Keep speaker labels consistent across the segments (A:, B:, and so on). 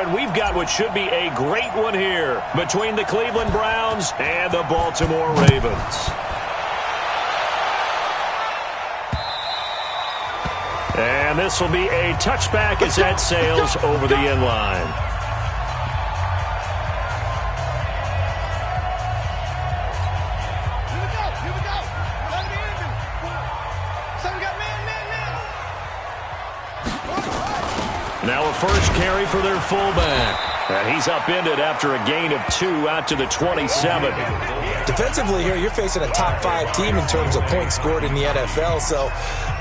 A: And we've got what should be a great one here between the Cleveland Browns and the Baltimore Ravens. And this will be a touchback as that sails over the end line. Now a first carry for their fullback. And he's upended after a gain of 2 out to the 27.
B: Defensively here, you're facing a top 5 team in terms of points scored in the NFL. So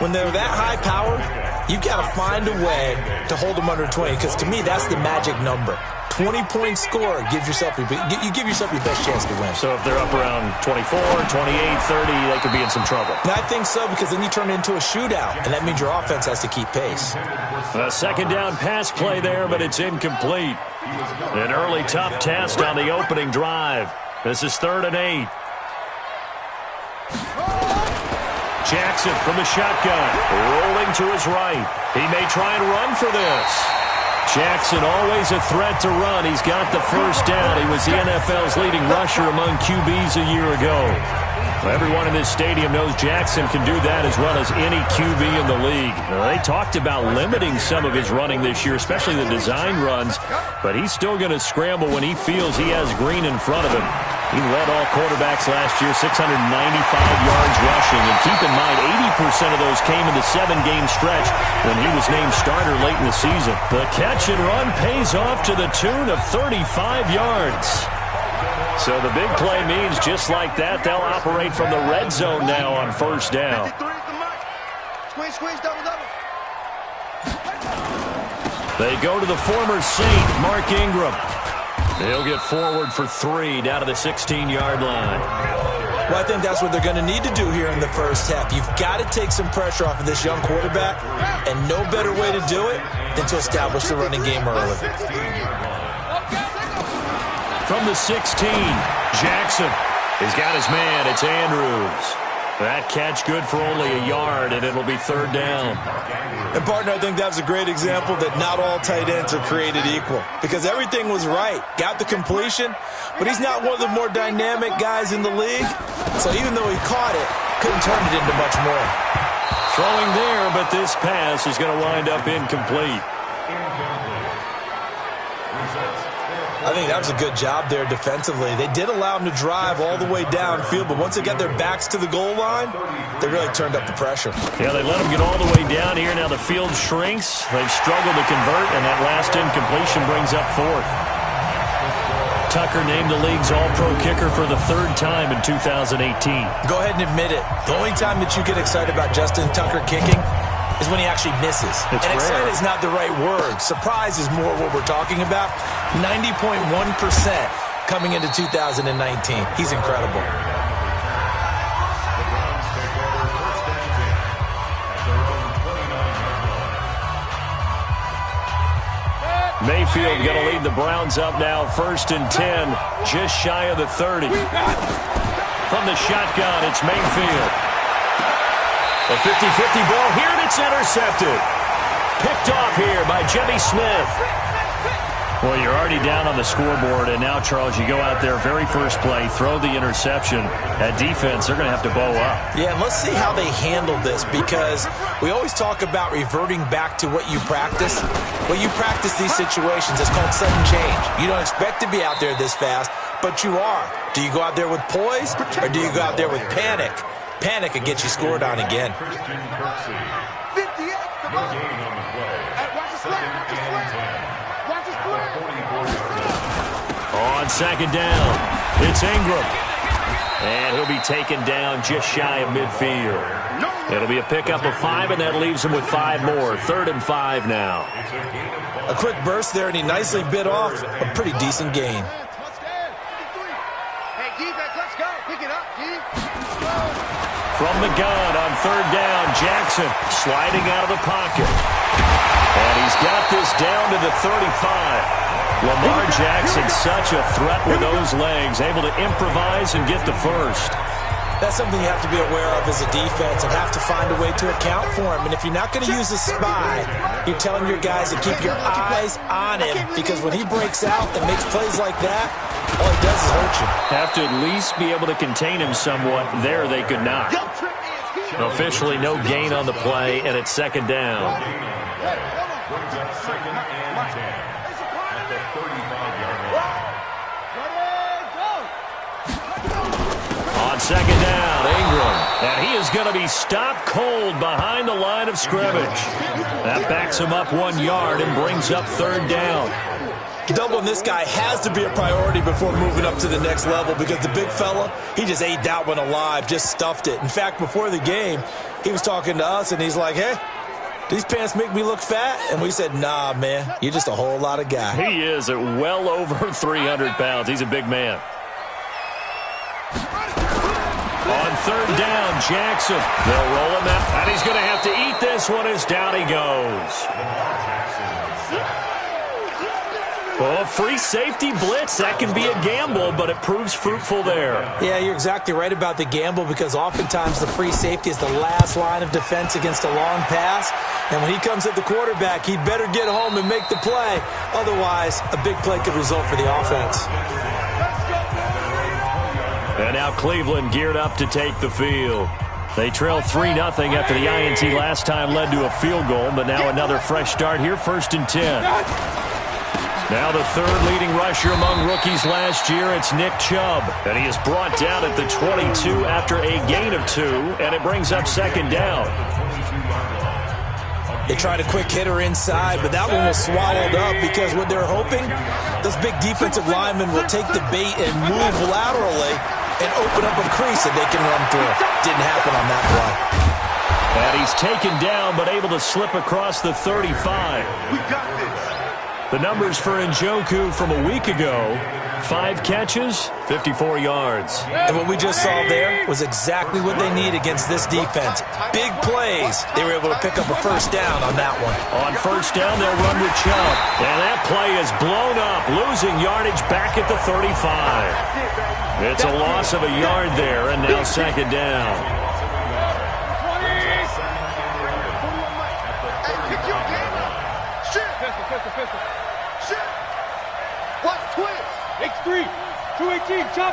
B: when they're that high-powered, you got to find a way to hold them under 20. Because to me, that's the magic number. 20-point score, you give yourself your best chance to win.
A: So if they're up around 24, 28, 30, they could be in some trouble.
B: And I think so, because then you turn it into a shootout, and that means your offense has to keep pace.
A: A second down pass play there, but it's incomplete. An early tough test on the opening drive. This is 3rd and 8. Jackson from the shotgun, rolling to his right. He may try and run for this. Jackson always a threat to run. He's got the first down. He was the NFL's leading rusher among QBs a year ago. Everyone in this stadium knows Jackson can do that as well as any QB in the league. They talked about limiting some of his running this year, especially the design runs, but he's still going to scramble when he feels he has green in front of him. He led all quarterbacks last year, 695 yards rushing. And keep in mind, 80% of those came in the 7-game stretch when he was named starter late in the season. The catch and run pays off to the tune of 35 yards. So the big play means just like that, they'll operate from the red zone now on first down. They go to the former Saint, Mark Ingram. They'll get forward for 3 down to the 16-yard line.
B: Well, I think that's what they're going to need to do here in the first half. You've got to take some pressure off of this young quarterback, and no better way to do it than to establish the running game early.
A: From the 16, Jackson. He's got his man. It's Andrews. That catch good for only a yard, and it'll be 3rd down.
B: And, partner, I think that's a great example that not all tight ends are created equal, because everything was right. Got the completion, but he's not one of the more dynamic guys in the league. So even though he caught it, couldn't turn it into much more.
A: Throwing there, but this pass is going to wind up incomplete.
B: I think that was a good job there defensively. They did allow him to drive all the way downfield, but once they got their backs to the goal line, they really turned up the pressure.
A: Yeah, they let him get all the way down here. Now the field shrinks. They've struggled to convert, and that last incompletion brings up 4th. Tucker named the league's all-pro kicker for the 3rd time in 2018.
B: Go ahead and admit it. The only time that you get excited about Justin Tucker kicking is when he actually misses. And excited is not the right word. Surprise is more what we're talking about. 90.1% coming into 2019. He's incredible.
A: Mayfield going to lead the Browns up now, 1st and 10, just shy of the 30. From the shotgun, it's Mayfield. A 50-50 ball here, and it's intercepted. Picked off here by Jimmy Smith. Well, you're already down on the scoreboard, and now, Charles, you go out there, very first play, throw the interception. At defense, they're going to have to bow up.
B: Yeah, and let's see how they handle this, because we always talk about reverting back to what you practice. Well, you practice these situations. It's called sudden change. You don't expect to be out there this fast, but you are. Do you go out there with poise, or do you go out there with panic? Panic could get you scored on again.
A: On second down, it's Ingram. And he'll be taken down just shy of midfield. It'll be a pickup of 5, and that leaves him with 5 more. 3rd and 5 now.
B: A quick burst there, and he nicely bit off a pretty decent gain.
A: From the gun on 3rd down, Jackson sliding out of the pocket. And he's got this down to the 35. Lamar Jackson, such a threat with those legs, able to improvise and get the first.
B: That's something you have to be aware of as a defense and have to find a way to account for him. And if you're not going to use a spy, you're telling your guys to keep your eyes on him, because when he breaks out and makes plays like that, all he does is hurt you.
A: Have to at least be able to contain him somewhat. There they could not. Officially no gain on the play, and it's second down. On second down, Ingram. And he is going to be stopped cold behind the line of scrimmage. That backs him up 1 yard and brings up third down.
B: Doubling this guy has to be a priority before moving up to the next level, because the big fella, he just ate that one alive, just stuffed it. In fact, before the game, he was talking to us, and he's like, hey, these pants make me look fat? And we said, nah, man, you're just a whole lot of guy.
A: He is at well over 300 pounds. He's a big man. On third down, Jackson. They'll roll him out, and he's going to have to eat this one as down he goes. Well, free safety blitz, that can be a gamble, but it proves fruitful there.
B: Yeah, you're exactly right about the gamble, because oftentimes the free safety is the last line of defense against a long pass. And when he comes at the quarterback, he'd better get home and make the play. Otherwise, a big play could result for the offense.
A: And now Cleveland geared up to take the field. They trail 3-0 after the INT last time led to a field goal, but now another fresh start here, 1st and 10. Now the third leading rusher among rookies last year, it's Nick Chubb. And he is brought down at the 22 after a gain of 2, and it brings up second down.
B: They tried a quick hitter inside, but that one was swallowed up, because what they're hoping, those big defensive linemen will take the bait and move laterally and open up a crease that they can run through. Didn't happen on that play.
A: And he's taken down, but able to slip across the 35. We got this. The numbers for Njoku from a week ago: 5 catches, 54 yards.
B: And what we just saw there was exactly what they need against this defense. Big plays. They were able to pick up a first down on that one.
A: On first down, they'll run with Chubb. And that play is blown up, losing yardage back at the 35. It's a loss of a yard there, and now second down.
C: X3, 218, Chubb,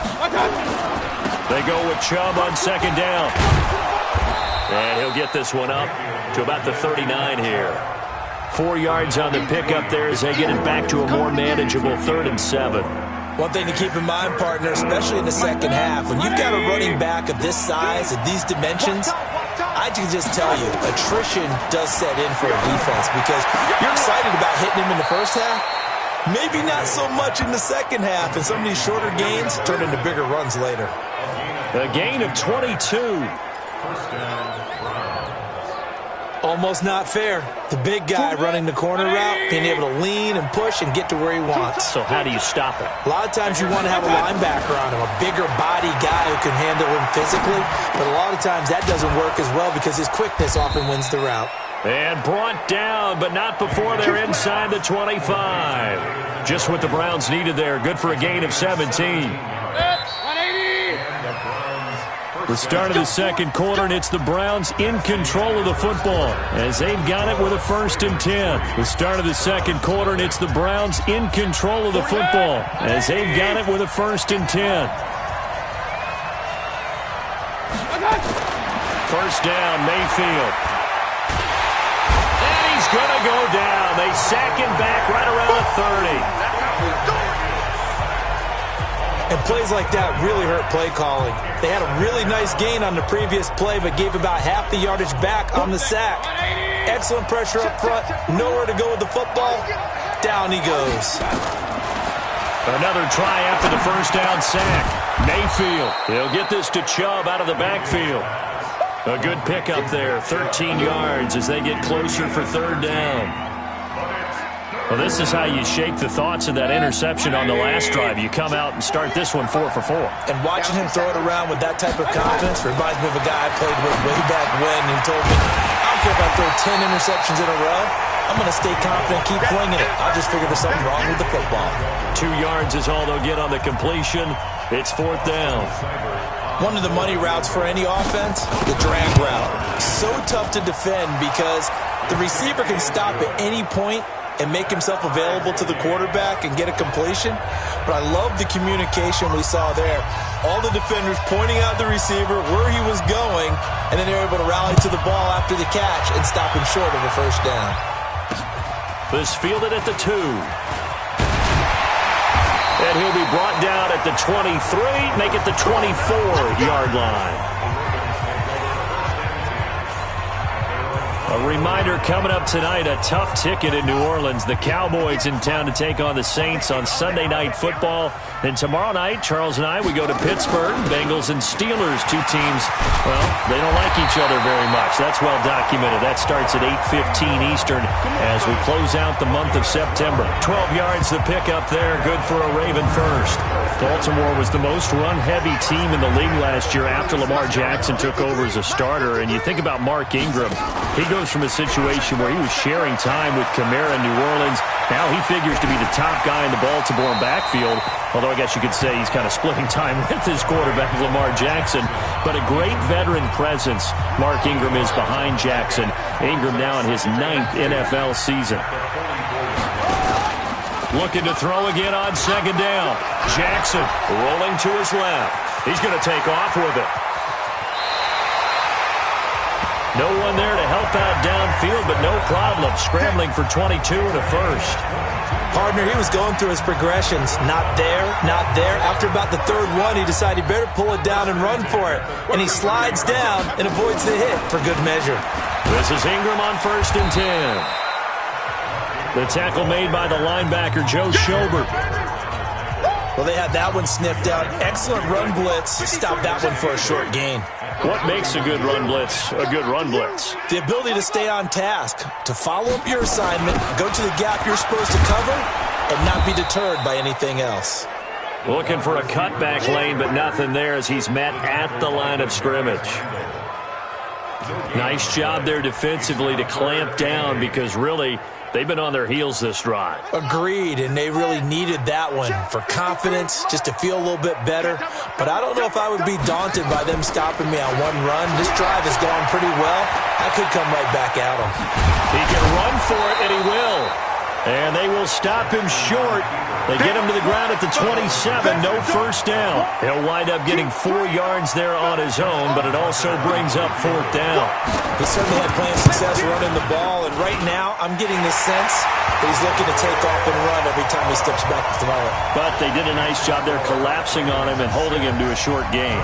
A: They go with Chubb on second down. And he'll get this one up to about the 39 here. 4 yards on the pickup there as they get it back to a more manageable 3rd and 7.
B: One thing to keep in mind, partner, especially in the second half, when you've got a running back of this size and these dimensions, I can just tell you, attrition does set in for a defense, because you're excited about hitting him in the first half. Maybe not so much in the second half, and some of these shorter gains turn into bigger runs later.
A: A gain of 22.
B: Almost not fair. The big guy running the corner route, being able to lean and push and get to where he wants.
A: So how do you stop it?
B: A lot of times you want to have a linebacker on him, a bigger body guy who can handle him physically, but a lot of times that doesn't work as well, because his quickness often wins the route.
A: And brought down, but not before they're inside the 25. Just what the Browns needed there. Good for a gain of 17. The start of the second quarter, and it's the Browns in control of the football as they've got it with a 1st and 10. The start of the second quarter, and it's the Browns in control of the football as they've got it with a 1st and 10. First down, Mayfield. Going to go down. They sack him back right around the 30.
B: And plays like that really hurt play calling. They had a really nice gain on the previous play, but gave about half the yardage back on the sack. Excellent pressure up front. Nowhere to go with the football. Down he goes.
A: Another try after the first down sack. Mayfield. He'll get this to Chubb out of the backfield. A good pickup there, 13 yards as they get closer for third down. Well, this is how you shake the thoughts of that interception on the last drive. You come out and start this one 4 for 4.
B: And watching him throw it around with that type of confidence reminds me of a guy I played with way back when, who told me, I don't care if I throw 10 interceptions in a row, I'm going to stay confident, keep flinging it. I'll just figure there's something wrong with the football.
A: 2 yards is all they'll get on the completion. It's 4th down.
B: One of the money routes for any offense, the drag route. So tough to defend because the receiver can stop at any point and make himself available to the quarterback and get a completion. But I love the communication we saw there. All the defenders pointing out the receiver, where he was going, and then they're able to rally to the ball after the catch and stop him short of a first down.
A: This fielded at the 2. And he'll be brought down at the 23, make it the 24-yard line. A reminder coming up tonight, a tough ticket in New Orleans. The Cowboys in town to take on the Saints on Sunday Night Football. And tomorrow night, Charles and I, we go to Pittsburgh. Bengals and Steelers, two teams, well, they don't like each other very much. That's well documented. That starts at 8:15 Eastern as we close out the month of September. 12 yards to pick up there, good for a Raven first. Baltimore was the most run-heavy team in the league last year after Lamar Jackson took over as a starter. And you think about Mark Ingram, he goes from a situation where he was sharing time with Kamara in New Orleans. Now he figures to be the top guy in the Baltimore backfield, although I guess you could say he's kind of splitting time with his quarterback, Lamar Jackson. But a great veteran presence Mark Ingram is behind Jackson. Ingram now in his 9th NFL season. Looking to throw again on second down. Jackson rolling to his left. He's going to take off with it. No one there to help out downfield, but no problem. Scrambling for 22 and a first.
B: Partner, he was going through his progressions. Not there, not there. After about the third one, he decided he better pull it down and run for it. And he slides down and avoids the hit for good measure.
A: This is Ingram on 1st and 10. The tackle made by the linebacker, Joe Schobert.
B: Well, they had that one sniffed out. Excellent run blitz. Stop that one for a short gain.
A: What makes a good run blitz a good run blitz?
B: The ability to stay on task, to follow up your assignment, go to the gap you're supposed to cover, and not be deterred by anything else.
A: Looking for a cutback lane, but nothing there as he's met at the line of scrimmage. Nice job there defensively to clamp down because really they've been on their heels this drive.
B: Agreed, and they really needed that one for confidence, just to feel a little bit better. But I don't know if I would be daunted by them stopping me on one run. This drive has gone pretty well. I could come right back at him.
A: He can run for it, and he will. And they will stop him short. They get him to the ground at the 27, no first down. He'll wind up getting 4 yards there on his own, but it also brings up 4th down.
B: He certainly had plenty of success running the ball, and right now I'm getting the sense that he's looking to take off and run every time he steps back to throw it.
A: But they did a nice job there collapsing on him and holding him to a short gain.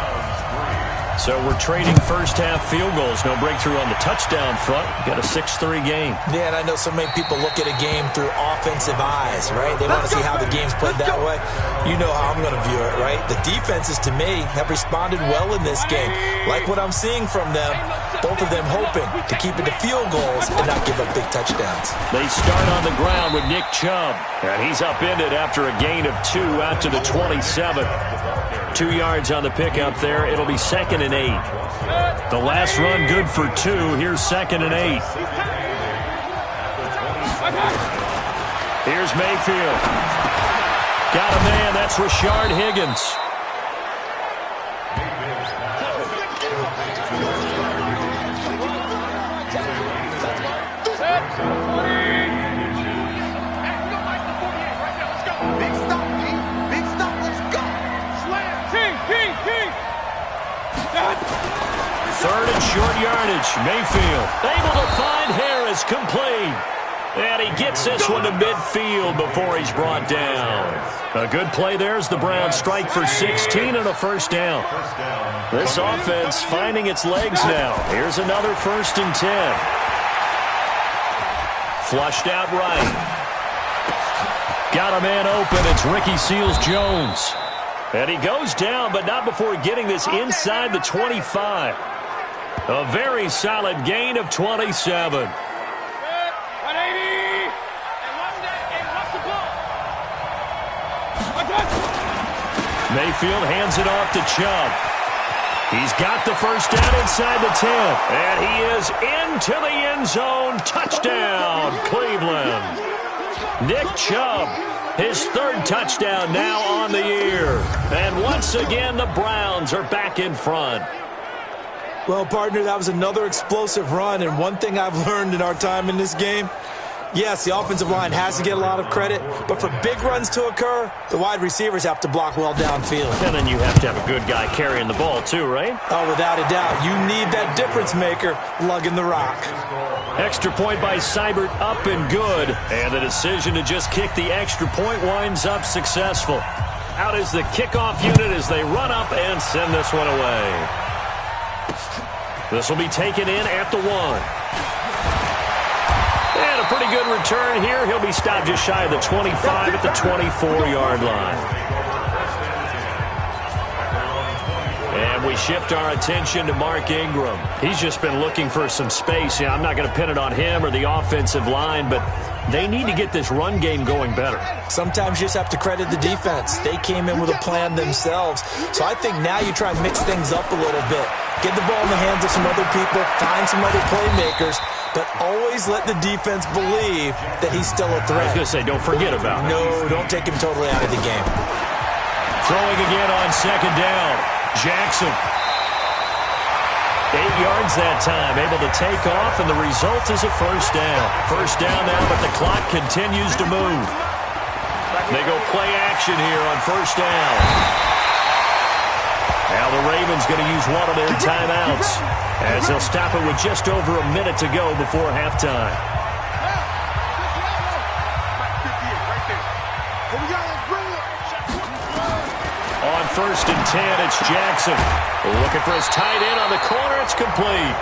A: So we're trading first-half field goals. No breakthrough on the touchdown front. Got a 6-3 game.
B: Yeah, and I know so many people look at a game through offensive eyes, right? They want to see how the game's played that way. You know how I'm going to view it, right? The defenses, to me, have responded well in this game. Like what I'm seeing from them, both of them hoping to keep it to field goals and not give up big touchdowns.
A: They start on the ground with Nick Chubb, and he's upended after a gain of 2 out to the 27. 2 yards on the pickup there. It'll be 2nd and 8. The last run good for 2. Here's 2nd and 8. Here's Mayfield. Got a man. That's Rashard Higgins. Third and short yardage. Mayfield able to find Harris, complete. And he gets this one to midfield before he's brought down. A good play there as the Browns strike for 16 and a first down. This offense finding its legs now. Here's another 1st and 10. Flushed out right. Got a man open. It's Ricky Seals-Jones. And he goes down, but not before getting this inside the 25. A very solid gain of 27. Mayfield hands it off to Chubb. He's got the first down inside the 10. And he is into the end zone. Touchdown, Cleveland. Nick Chubb, His third touchdown now on the year. And once again, the Browns are back in front.
B: Well, partner, that was another explosive run, and one thing I've learned in our time in this game, yes, the offensive line has to get a lot of credit, but for big runs to occur, the wide receivers have to block well downfield.
A: And then you have to have a good guy carrying the ball too, right?
B: Oh, without a doubt. You need that difference maker lugging the rock.
A: Extra point by Seibert, up and good. And the decision to just kick the extra point winds up successful. Out is the kickoff unit as they run up and send this one away. This will be taken in at the 1. And a pretty good return here. He'll be stopped just shy of the 25 at the 24-yard line. And we shift our attention to Mark Ingram. He's just been looking for some space. I'm not going to pin it on him or the offensive line, but they need to get this run game going better.
B: Sometimes you just have to credit the defense. They came in with a plan themselves. So I think now you try and mix things up a little bit. Get the ball in the hands of some other people, find some other playmakers, but always let the defense believe that he's still a threat.
A: I was going to say, don't forget about it.
B: No, don't take him totally out of the game.
A: Throwing again on second down. Jackson. 8 yards that time, able to take off, and the result is a first down. First down now, but the clock continues to move. They go play action here on first down. Now the Ravens going to use one of their timeouts as they'll stop it with just over a minute to go before halftime. On first and 10, it's Jackson. Looking for his tight end on the corner. It's complete.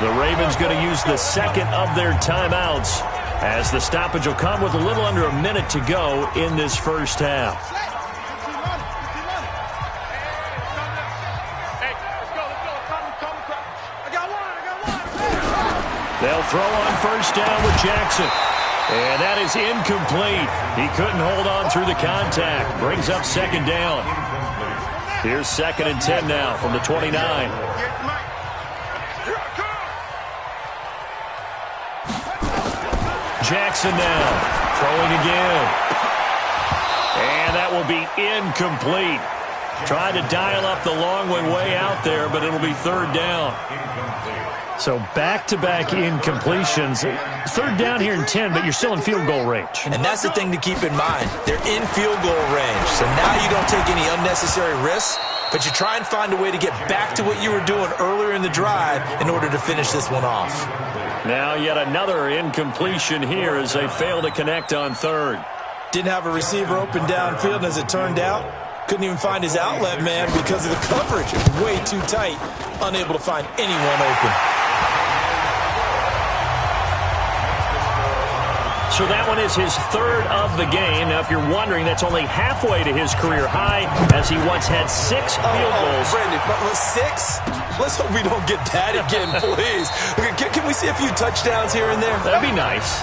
A: The Ravens going to use the second of their timeouts as the stoppage will come with a little under a minute to go in this first half. They'll throw on first down with Jackson. And that is incomplete. He couldn't hold on through the contact. Brings up second down. Here's second and 10 now from the 29. Jackson now. Throwing again. And that will be incomplete. Tried to dial up the long way out there, but it'll be third down. So back-to-back incompletions. Third down here in 10, but you're still in field goal range.
B: And that's the thing to keep in mind. They're in field goal range. So now you don't take any unnecessary risks, but you try and find a way to get back to what you were doing earlier in the drive in order to finish this one off.
A: Now yet another incompletion here as they fail to connect on third.
B: Didn't have a receiver open downfield, and as it turned out, couldn't even find his outlet man because of the coverage. It was way too tight, unable to find anyone open.
A: So that one is his third of the game. Now, if you're wondering, that's only halfway to his career high, as he once had 6 field goals.
B: Brandon, but 6? Let's hope we don't get that again, please. Can we see a few touchdowns here and there?
A: That'd be nice.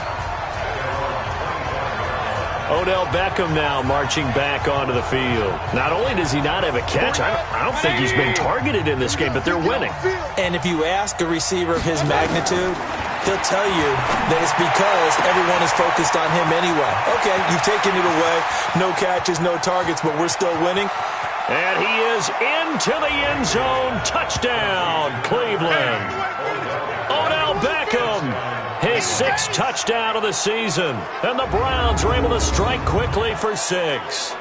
A: Odell Beckham now marching back onto the field. Not only does he not have a catch, I don't think he's been targeted in this game, but they're winning.
B: And if you ask a receiver of his magnitude, he'll tell you that it's because everyone is focused on him anyway. Okay, you've taken it away. No catches, no targets, but we're still winning.
A: And he is into the end zone. Touchdown, Cleveland. Odell Beckham, his 6th touchdown of the season. And the Browns are able to strike quickly for 6.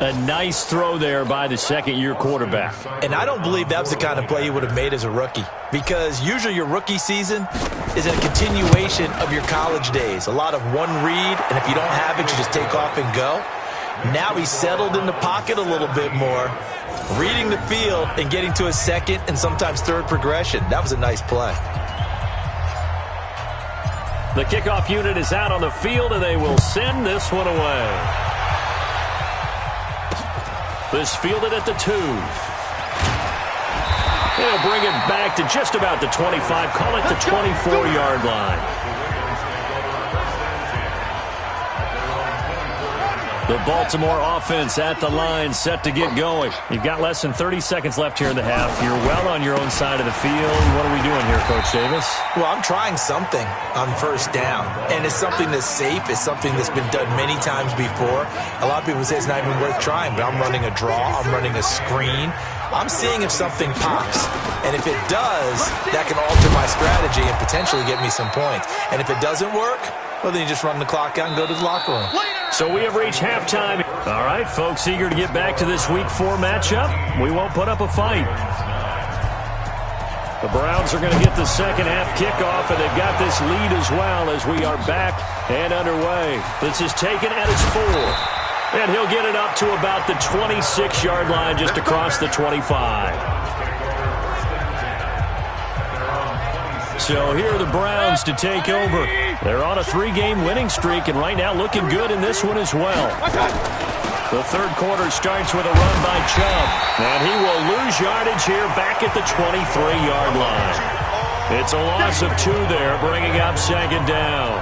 A: A nice throw there by the second-year quarterback.
B: And I don't believe that was the kind of play he would have made as a rookie, because usually your rookie season is a continuation of your college days. A lot of one read, and if you don't have it, you just take off and go. Now he's settled in the pocket a little bit more, reading the field and getting to a second and sometimes third progression. That was a nice play.
A: The kickoff unit is out on the field, and they will send this one away. This fielded at the 2. They'll bring it back to just about the 25. Call it the 24-yard line. The Baltimore offense at the line, set to get going. You've got less than 30 seconds left here in the half. You're well on your own side of the field. What are we doing here, Coach Davis?
B: Well, I'm trying something on first down, and it's something that's safe. It's something that's been done many times before. A lot of people say it's not even worth trying, but I'm running a draw. I'm running a screen. I'm seeing if something pops, and if it does, that can alter my strategy and potentially get me some points. And if it doesn't work, well, then you just run the clock out and go to the locker room.
A: So we have reached halftime. All right, folks, eager to get back to this Week 4 matchup. We won't put up a fight. The Browns are going to get the second half kickoff, and they've got this lead as well as we are back and underway. This is taken at his 4. And he'll get it up to about the 26-yard line, just across the 25. So here are the Browns to take over. They're on a 3-game winning streak, and right now looking good in this one as well. The third quarter starts with a run by Chubb, and he will lose yardage here back at the 23-yard line. It's a loss of 2 there, bringing up second down.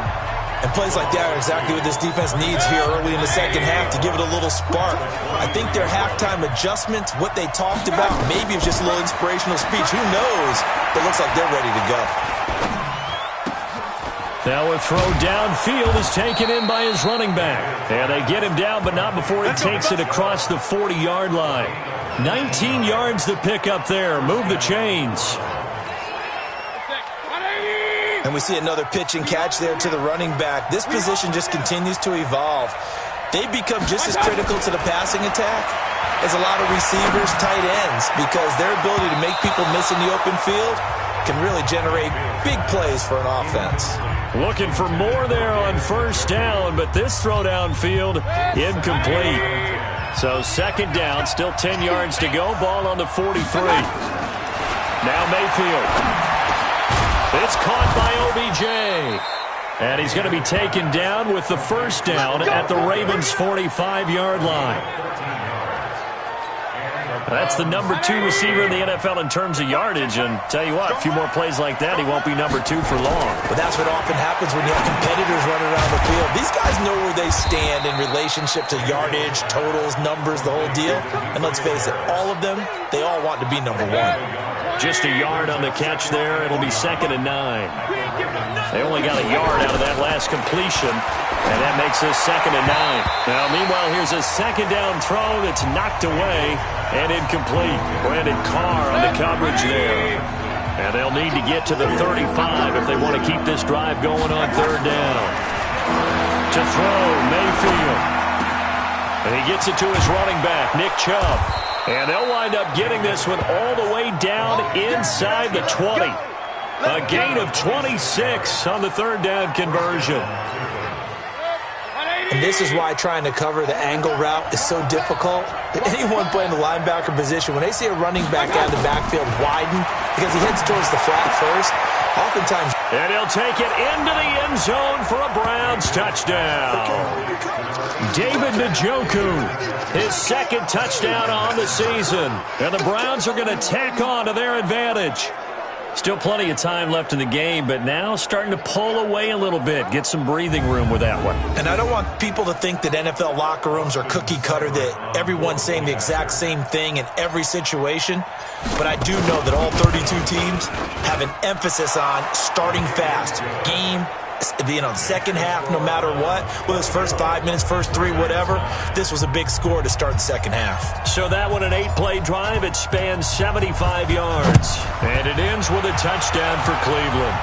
B: And plays like that are exactly what this defense needs here early in the second half to give it a little spark. I think their halftime adjustments, what they talked about, maybe it was just a little inspirational speech. Who knows? But it looks like they're ready to go.
A: Now a throw downfield is taken in by his running back. And they get him down, but not before he takes it across the 40-yard line. 19 yards to pick up there. Move the chains.
B: And we see another pitch and catch there to the running back. This position just continues to evolve. They become just as critical to the passing attack as a lot of receivers, tight ends, because their ability to make people miss in the open field can really generate big plays for an offense.
A: Looking for more there on first down, but this throw downfield incomplete. So second down, still 10 yards to go. Ball on the 43. Now Mayfield. It's caught by OBJ. And he's going to be taken down with the first down at the Ravens' 45-yard line. That's the number 2 receiver in the NFL in terms of yardage. And tell you what, a few more plays like that, he won't be number 2 for long.
B: But that's what often happens when you have competitors running around the field. These guys know where they stand in relationship to yardage, totals, numbers, the whole deal. And let's face it, all of them, they all want to be number 1.
A: Just a yard on the catch there. It'll be 2nd and 9. They only got a yard out of that last completion, and that makes this 2nd and 9. Now, meanwhile, here's a second down throw that's knocked away and incomplete. Brandon Carr on the coverage there. And they'll need to get to the 35 if they want to keep this drive going on third down. To throw, Mayfield. And he gets it to his running back, Nick Chubb. And they'll wind up getting this one all the way down inside the 20. A gain of 26 on the third down conversion.
B: And this is why trying to cover the angle route is so difficult. Anyone playing the linebacker position, when they see a running back out of the backfield widen because he heads towards the flat first, oftentimes...
A: And he'll take it into the end zone for a Browns touchdown. David Njoku, his second touchdown on the season. And the Browns are going to tack on to their advantage. Still plenty of time left in the game, but now starting to pull away a little bit. Get some breathing room with that one.
B: And I don't want people to think that NFL locker rooms are cookie cutter, that everyone's saying the exact same thing in every situation. But I do know that all 32 teams have an emphasis on starting fast. Game, second half, no matter what. Whether it's first 5 minutes, first 3, whatever. This was a big score to start the second half.
A: So that one, an 8-play drive. It spans 75 yards. And it ends with a touchdown for Cleveland.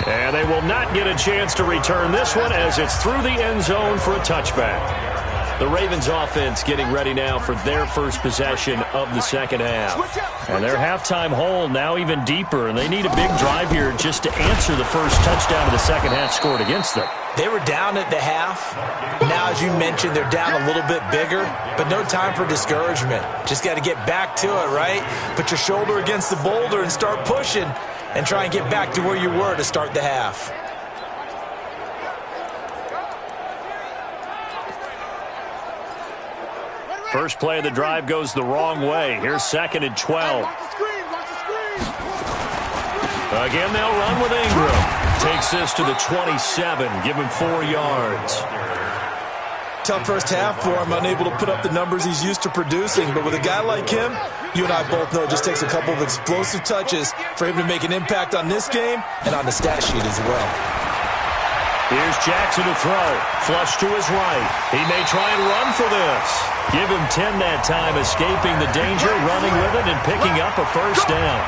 A: And they will not get a chance to return this one as it's through the end zone for a touchback. The Ravens offense getting ready now for their first possession of the second half. And their halftime hole now even deeper, and they need a big drive here just to answer the first touchdown of the second half scored against them.
B: They were down at the half. Now, as you mentioned, they're down a little bit bigger, but no time for discouragement. Just got to get back to it, right? Put your shoulder against the boulder and start pushing and try and get back to where you were to start the half.
A: First play of the drive goes the wrong way. Here's 2nd and 12. Again, they'll run with Ingram. Takes this to the 27. Give him 4 yards.
B: tough first half for him, unable to put up the numbers he's used to producing. But with a guy like him, you and I both know it just takes a couple of explosive touches for him to make an impact on this game and on the stat sheet as well.
A: Here's Jackson to throw. Flush to his right. He may try and run for this. Give him 10 that time, escaping the danger, running with it, and picking up a first down.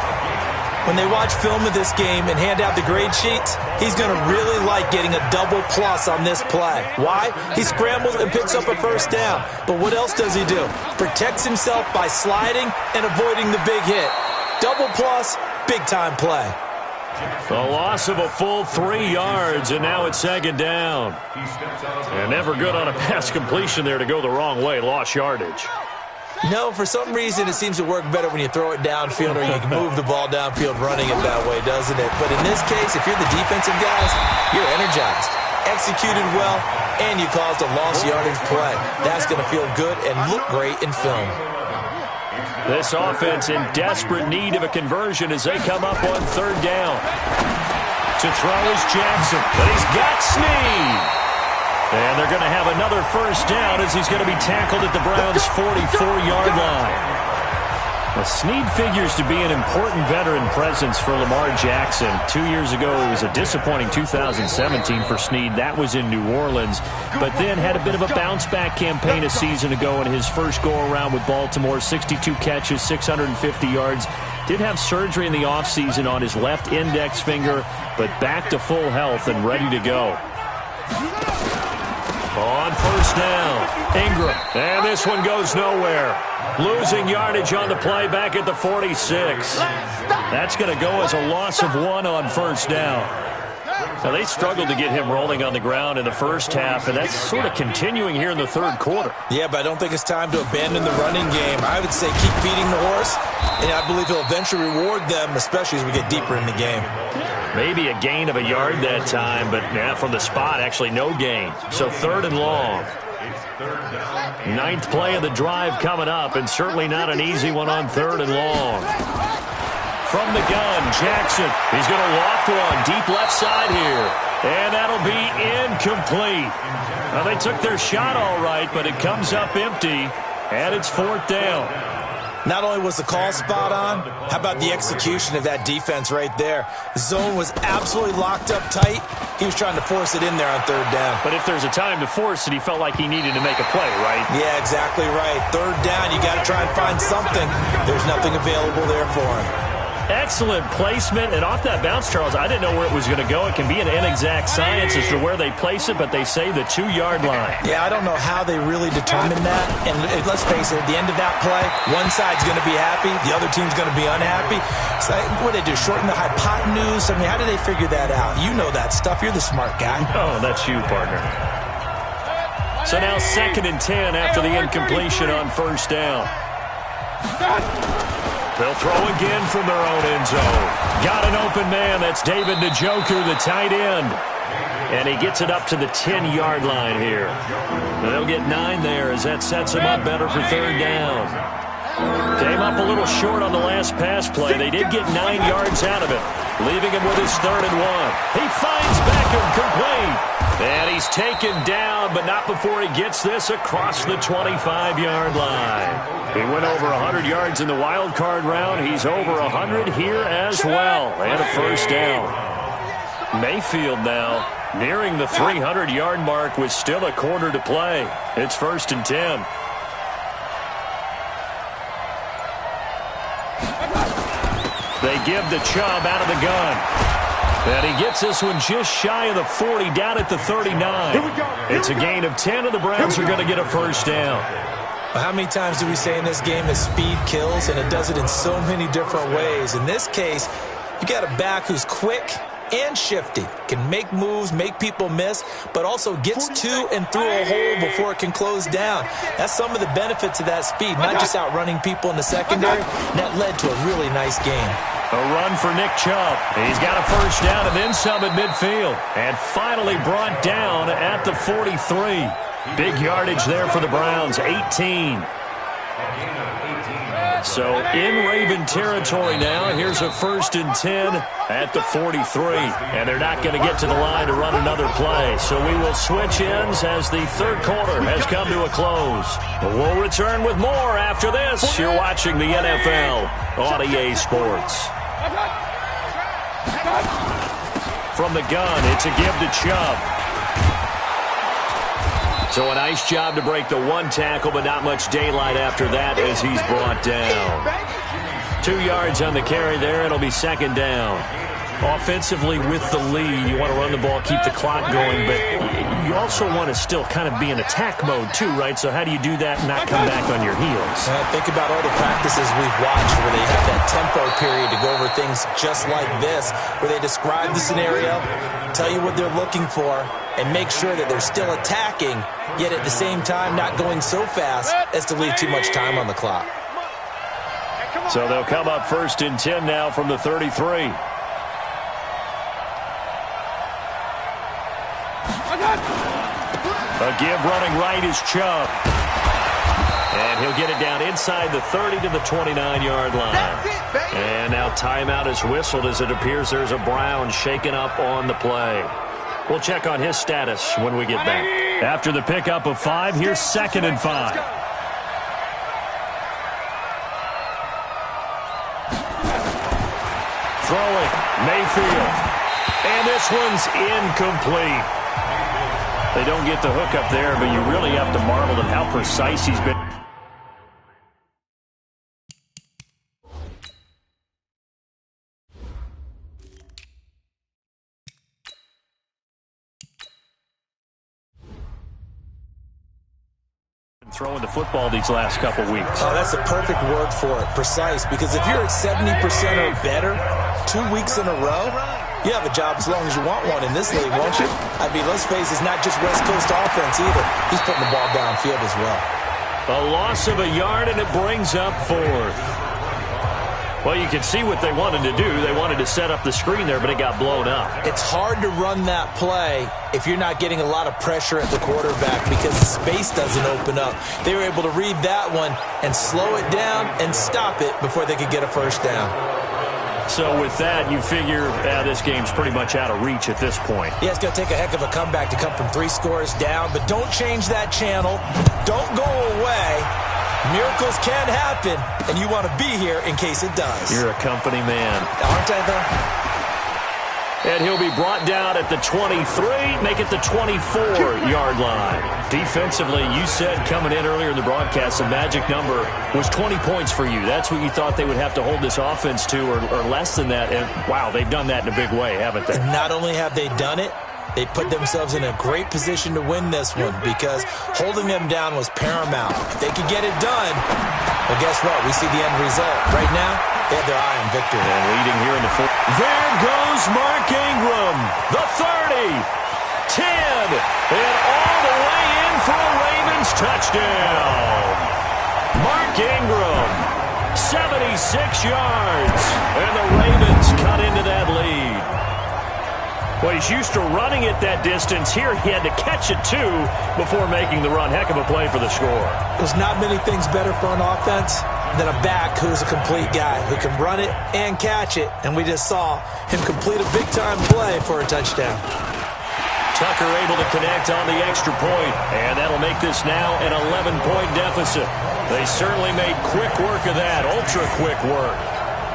B: When they watch film of this game and hand out the grade sheets, he's going to really like getting a double plus on this play. Why? He scrambles and picks up a first down. But what else does he do? Protects himself by sliding and avoiding the big hit. Double plus, big-time play.
A: A loss of a full 3 yards, and now it's second down. And never good on a pass completion there to go the wrong way. Lost yardage.
B: No, for some reason it seems to work better when you throw it downfield or you can move the ball downfield running it that way, doesn't it? But in this case, if you're the defensive guys, you're energized. Executed well, and you caused a lost yardage play. That's going to feel good and look great in film.
A: This offense in desperate need of a conversion as they come up on third down. To throw is Jackson, but he's got Snead. And they're going to have another first down as he's going to be tackled at the Browns' 44-yard line. Well, Snead figures to be an important veteran presence for Lamar Jackson. 2 years ago, it was a disappointing 2017 for Snead. That was in New Orleans. But then had a bit of a bounce-back campaign a season ago in his first go-around with Baltimore. 62 catches, 650 yards. Did have surgery in the offseason on his left index finger, but back to full health and ready to go. On first down, Ingram. And this one goes nowhere. Losing yardage on the play back at the 46. That's going to go as a loss of 1 on first down. Now, they struggled to get him rolling on the ground in the first half, and that's sort of continuing here in the third quarter.
B: Yeah, but I don't think it's time to abandon the running game. I would say keep feeding the horse, and I believe he'll eventually reward them, especially as we get deeper in the game.
A: Maybe a gain of a yard that time, but from the spot, actually no gain. So third and long. 9th play of the drive coming up, and certainly not an easy one on third and long. From the gun, Jackson. He's going to loft one deep left side here. And that'll be incomplete. Well, they took their shot all right, but it comes up empty, and it's 4th down.
B: Not only was the call spot on, how about the execution of that defense right there? The zone was absolutely locked up tight. He was trying to force it in there on third down.
A: But if there's a time to force it, he felt like he needed to make a play, right?
B: Yeah, exactly right. Third down, you got to try and find something. There's nothing available there for him.
A: Excellent placement, and off that bounce, Charles, I didn't know where it was going to go. It can be an inexact science as to where they place it, but they say the 2-yard line.
B: Yeah, I don't know how they really determine that. And let's face it, at the end of that play, one side's going to be happy, the other team's going to be unhappy. So what do they do, shorten the hypotenuse? I mean, how do they figure that out? You know that stuff. You're the smart guy.
A: Oh, that's you, partner. So now 2nd and 10 after the incompletion on first down. They'll throw again from their own end zone. Got an open man. That's David Njoku, the tight end. And he gets it up to the 10-yard line here. Now they'll get 9 there as that sets him up better for third down. Came up a little short on the last pass play. They did get 9 yards out of it, leaving him with his 3rd and 1. He finds Beckham complete. And he's taken down, but not before he gets this across the 25-yard line. He went over 100 yards in the wild card round. He's over 100 here as well. And a first down. Mayfield now nearing the 300-yard mark with still a quarter to play. It's 1st and 10. They give the Chubb out of the gun. And he gets this one just shy of the 40, down at the 39. It's a gain of 10, and the Browns are going to get a first down.
B: Well, how many times do we say in this game that speed kills, and it does it in so many different ways? In this case, you got a back who's quick and shifty, can make moves, make people miss, but also gets to and through a hole before it can close down. That's some of the benefits of that speed, not just outrunning people in the secondary. And that led to a really nice game.
A: A run for Nick Chubb. He's got a first down and then some at midfield. And finally brought down at the 43. Big yardage there for the Browns, 18. So in Raven territory now. Here's a 1st and 10 at the 43. And they're not going to get to the line to run another play. So we will switch ends as the 3rd quarter has come to a close. We'll return with more after this. You're watching the NFL on EA Sports. From the gun, it's a give to Chubb. So a nice job to break the 1 tackle, but not much daylight after that as he's brought down. 2 yards on the carry there. It'll be 2nd down. Offensively with the lead, you want to run the ball, keep the clock going, but you also want to still kind of be in attack mode too, right? So how do you do that and not come back on your heels?
B: Think about all the practices we've watched where they have that tempo period to go over things just like this, where they describe the scenario, tell you what they're looking for, and make sure that they're still attacking, yet at the same time not going so fast as to leave too much time on the clock.
A: So they'll come up 1st and 10 now from the 33. A give running right is Chubb. And he'll get it down inside the 30 to the 29-yard line. And now timeout is whistled as it appears there's a Brown shaken up on the play. We'll check on his status when we get back. After the pickup of 5, here's 2nd and 5. Throwing, Mayfield. And this one's incomplete. They don't get the hook up there, but you really have to marvel at how precise he's been. Throwing the football these last couple weeks.
B: Oh, that's the perfect word for it, precise, because if you're at 70% or better 2 weeks in a row, you have a job as long as you want one in this league, won't you? I mean, let's face it, it's not just West Coast offense either. He's putting the ball downfield as well.
A: A loss of a yard, and it brings up 4th. Well, you can see what they wanted to do. They wanted to set up the screen there, but it got blown up.
B: It's hard to run that play if you're not getting a lot of pressure at the quarterback because the space doesn't open up. They were able to read that one and slow it down and stop it before they could get a 1st down.
A: So with that, you figure this game's pretty much out of reach at this point.
B: Yeah, it's going to take a heck of a comeback to come from 3 scores down, but don't change that channel. Don't go away. Miracles can happen, and you want to be here in case it does.
A: You're a company man.
B: Aren't I, though?
A: And he'll be brought down at the 23, make it the 24-yard line. Defensively, you said coming in earlier in the broadcast, the magic number was 20 points for you. That's what you thought they would have to hold this offense to, or less than that. And, wow, they've done that in a big way, haven't they?
B: And not only have they done it, they put themselves in a great position to win this one because holding them down was paramount. If they could get it done, well, guess what? We see the end result. Right now, they have their eye on victory.
A: And leading here in the fourth. There goes Mark Ingram. The 30, 10, and all the way in for a Ravens touchdown. Mark Ingram, 76 yards, and the Ravens cut into that lead. Well, he's used to running it that distance. Here he had to catch it, too, before making the run. Heck of a play for the score.
B: There's not many things better for an offense than a back who's a complete guy who can run it and catch it. And we just saw him complete a big-time play for a touchdown.
A: Tucker able to connect on the extra point, and that'll make this now an 11-point deficit. They certainly made quick work of that, ultra-quick work.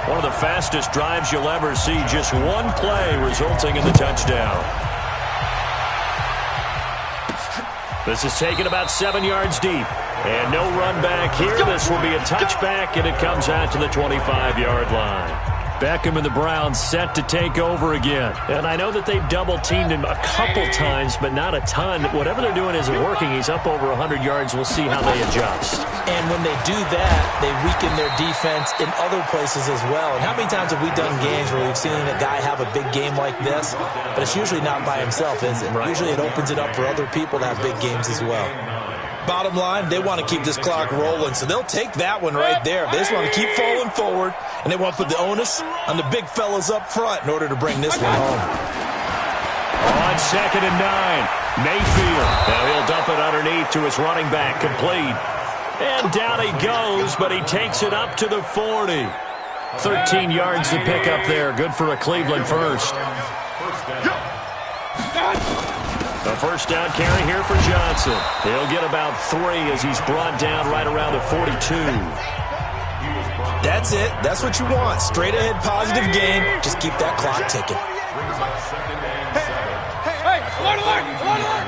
A: One of the fastest drives you'll ever see, just one play resulting in the touchdown. This is taken about 7 yards deep, and no run back here. This will be a touchback, and it comes out to the 25-yard line. Beckham and the Browns set to take over again. And I know that they've double-teamed him a couple times, but not a ton. Whatever they're doing isn't working. He's up over 100 yards. We'll see how they adjust.
B: And when they do that, they weaken their defense in other places as well. And how many times have we done games where we've seen a guy have a big game like this? But it's usually not by himself, is it? Right. Usually it opens it up for other people to have big games as well. Bottom line, they want to keep this clock rolling, so they'll take that one right there. They just want to keep falling forward, and they want to put the onus on the big fellas up front in order to bring this one home.
A: On 2nd and 9, Mayfield. Now he'll dump it underneath to his running back, complete. And down he goes, but he takes it up to the 40. 13 yards to pick up there. Good for a Cleveland first. A first down carry here for Johnson. He'll get about 3 as he's brought down right around the 42.
B: That's it. That's what you want. Straight ahead positive gain. Just keep that clock ticking.
C: Hey, alert, alert, alert, alert.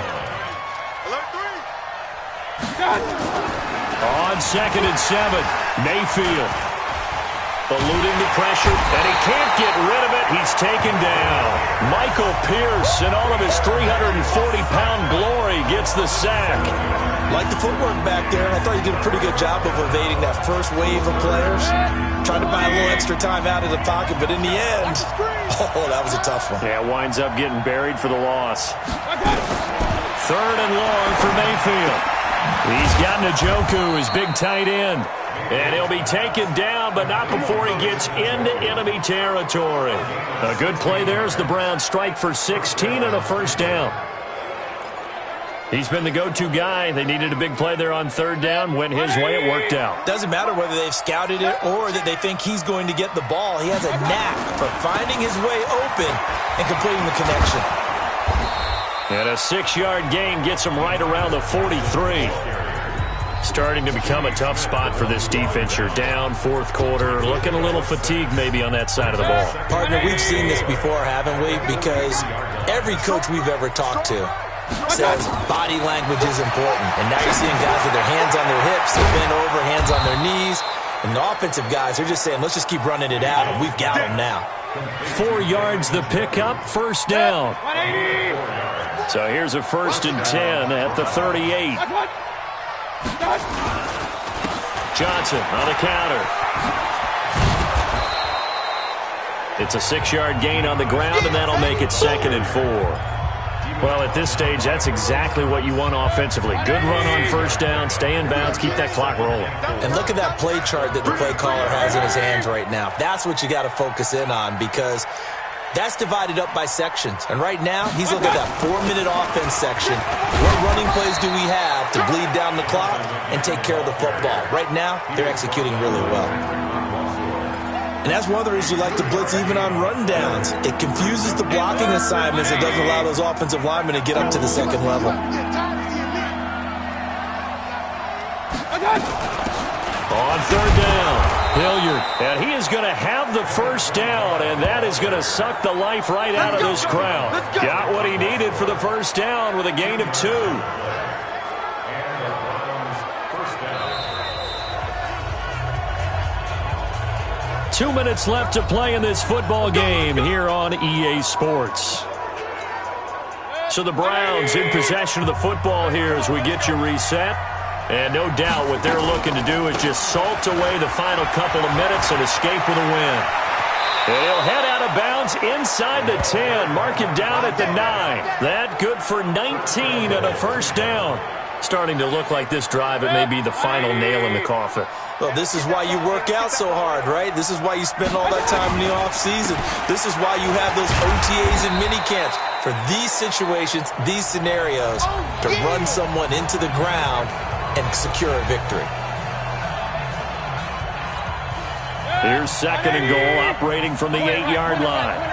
A: On 2nd and 7, Mayfield eluding the pressure, and he can't get rid of it. He's taken down. Michael Pierce, in all of his 340-pound glory, gets the sack.
B: Like the footwork back there, I thought he did a pretty good job of evading that first wave of players. Tried to buy a little extra time out of the pocket, but in the end, oh, that was a tough one.
A: Yeah, winds up getting buried for the loss. 3rd and long for Mayfield. He's got Njoku, his big tight end. And he'll be taken down, but not before he gets into enemy territory. A good play there as the Browns strike for 16 and a first down. He's been the go-to guy. They needed a big play there on 3rd down. Went his way. It worked out.
B: Doesn't matter whether they've scouted it or that they think he's going to get the ball. He has a knack for finding his way open and completing the connection.
A: And a 6-yard gain gets him right around the 43. Starting to become a tough spot for this defense. You're down 4th quarter, looking a little fatigued maybe on that side of the ball.
B: Partner, we've seen this before, haven't we? Because every coach we've ever talked to says body language is important. And now you're seeing guys with their hands on their hips, they're bent over, hands on their knees. And the offensive guys, they're just saying, let's just keep running it out, and we've got them now.
A: 4 yards the pickup, first down. So here's a 1st and 10 at the 38. Johnson on the counter. It's a 6-yard gain on the ground, and that'll make it 2nd and 4. Well, at this stage, that's exactly what you want offensively. Good run on first down, stay in bounds, keep that clock rolling.
B: And look at that play chart that the play caller has in his hands right now. That's what you got to focus in on, because that's divided up by sections. And right now, he's looking at that 4-minute offense section. What running plays do we have to bleed down the clock and take care of the football? Right now, they're executing really well. And that's one of the reasons you like to blitz even on rundowns. It confuses the blocking assignments. It doesn't allow those offensive linemen to get up to the second level.
A: On 3rd down, Hilliard. And he is going to have the first down, and that is going to suck the life right out of this crowd. Got what he needed for the first down with a gain of 2. 2 minutes left to play in this football game here on EA Sports. So the Browns in possession of the football here as we get you reset. And no doubt what they're looking to do is just salt away the final couple of minutes and escape with a win. And he'll head out of bounds inside the 10. Mark him down at the 9. That good for 19 and a first down. Starting to look like this drive, it may be the final nail in the coffin.
B: Well, this is why you work out so hard, right? This is why you spend all that time in the offseason. This is why you have those OTAs and mini camps. For these situations, these scenarios, to run someone into the ground and secure a victory.
A: Here's 2nd and goal, operating from the 8-yard line.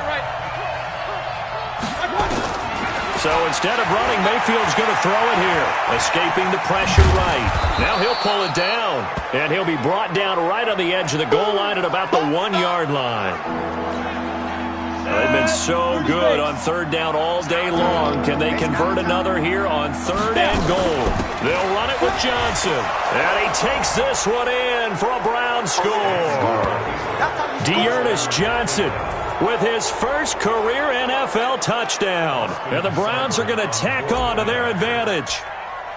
A: So instead of running, Mayfield's going to throw it here. Escaping the pressure right. Now he'll pull it down. And he'll be brought down right on the edge of the goal line at about the 1-yard line. They've been so good on 3rd down all day long. Can they convert another here on 3rd and goal? They'll run it with Johnson. And he takes this one in for a Brown score. D'Ernest Johnson with his first career NFL touchdown. And the Browns are going to tack on to their advantage.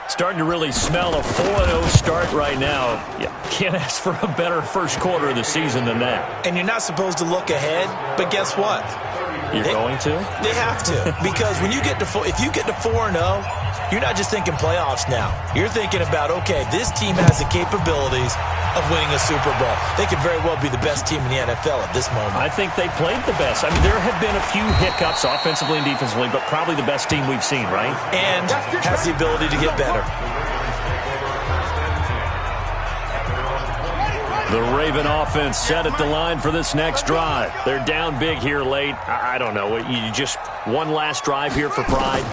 A: Starting to really smell a 4-0 start right now. You can't ask for a better first quarter of the season than that.
B: And you're not supposed to look ahead, but guess what?
A: You're going to?
B: They have to. Because when you get to if you get to 4-0, you're not just thinking playoffs now. You're thinking about, okay, this team has the capabilities of winning a Super Bowl. They could very well be the best team in the NFL at this moment.
A: I think they played the best. I mean, there have been a few hiccups offensively and defensively, but probably the best team we've seen, right?
B: And has the ability to get better.
A: The Raven offense set at the line for this next drive. They're down big here late. I don't know. You just one last drive here for pride?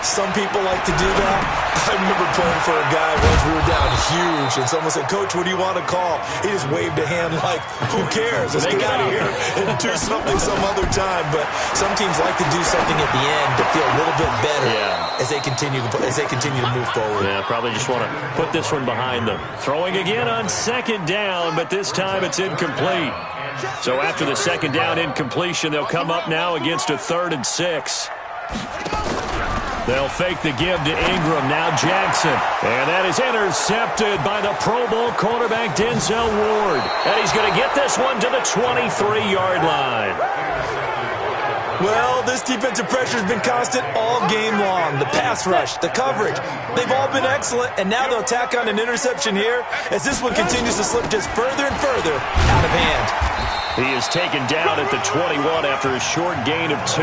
B: Some people like to do that. I remember playing for a guy once we were down huge, and someone said, "Coach, what do you want to call?" He just waved a hand like, who cares? Let's get out of here and do something some other time. But some teams like to do something at the end to feel a little bit better as they continue to move forward.
A: Yeah, probably just want to put this one behind them. Throwing again on second down, but this time it's incomplete. So after the second down incompletion, they'll come up now against a 3rd and 6. They'll fake the give to Ingram. Now Jackson. And that is intercepted by the Pro Bowl quarterback Denzel Ward. And he's going to get this one to the 23-yard line.
B: Well, this defensive pressure has been constant all game long. The pass rush, the coverage, they've all been excellent. And now they'll tack on an interception here as this one continues to slip just further and further out of hand.
A: He is taken down at the 21 after a short gain of 2.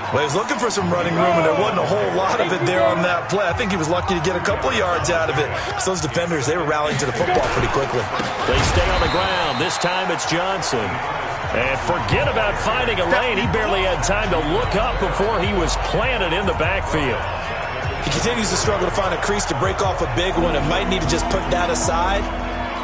B: Well, he was looking for some running room, and there wasn't a whole lot of it there on that play. I think he was lucky to get a couple of yards out of it. Because those defenders, they were rallying to the football pretty quickly.
A: They stay on the ground. This time it's Johnson. And forget about finding a lane. He barely had time to look up before he was planted in the backfield.
B: He continues to struggle to find a crease to break off a big one and might need to just put that aside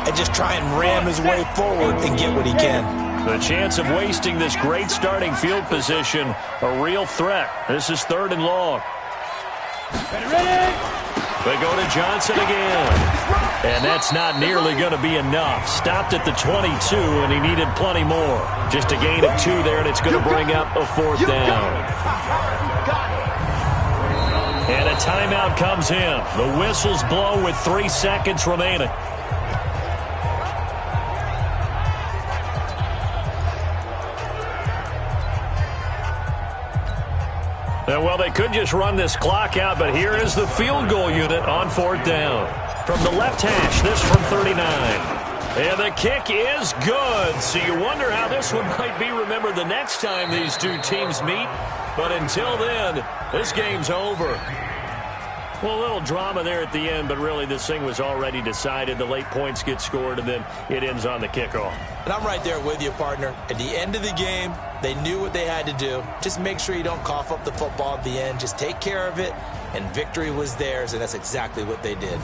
B: and just try and ram his way forward and get what he can.
A: The chance of wasting this great starting field position, a real threat. This is 3rd and long. They go to Johnson again. And that's not nearly going to be enough. Stopped at the 22, and he needed plenty more. Just a gain of 2 there, and it's going to bring up a 4th down. And a timeout comes in. The whistles blow with 3 seconds remaining. Well, they could just run this clock out, but here is the field goal unit on 4th down. From the left hash, this from 39. And the kick is good. So you wonder how this one might be remembered the next time these two teams meet. But until then, this game's over. Well, a little drama there at the end, but really this thing was already decided. The late points get scored, and then it ends on the kickoff.
B: And I'm right there with you, partner. At the end of the game, they knew what they had to do. Just make sure you don't cough up the football at the end. Just take care of it, and victory was theirs, and that's exactly what they did.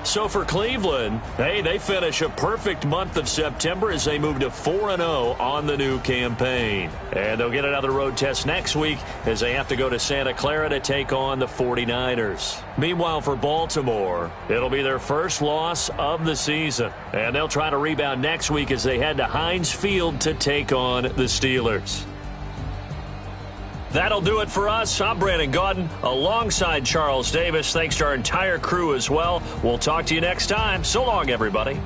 A: So for Cleveland, hey, they finish a perfect month of September as they move to 4-0 on the new campaign. And they'll get another road test next week as they have to go to Santa Clara to take on the 49ers. Meanwhile, for Baltimore, it'll be their first loss of the season. And they'll try to rebound next week as they head to Heinz Field to take on the Steelers. That'll do it for us. I'm Brandon Gaudin alongside Charles Davis. Thanks to our entire crew as well. We'll talk to you next time. So long, everybody.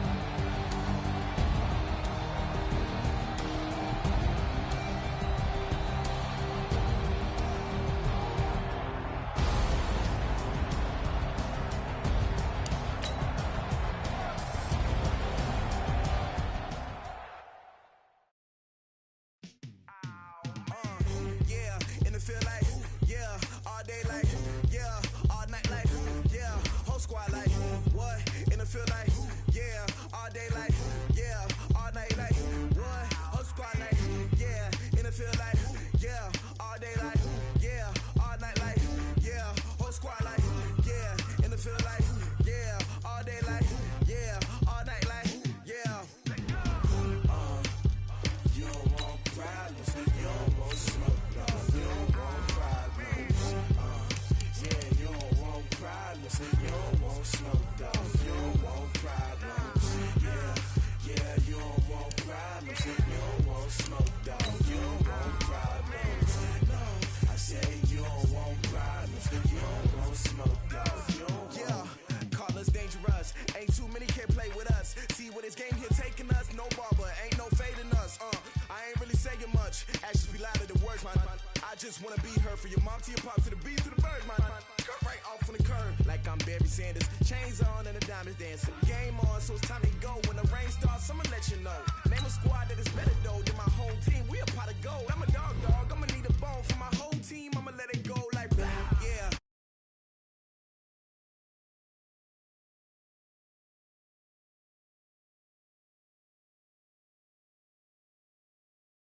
D: Just wanna be her for your mom to your pop to the beat to the bird, man. Cut right off on the curb like I'm Barry Sanders. Chains on and the diamonds dancing. Game on, so it's time to go. When the rain starts, I'ma let you know. Name a squad that is better though than my home team. We a pot of gold. I'm a dog.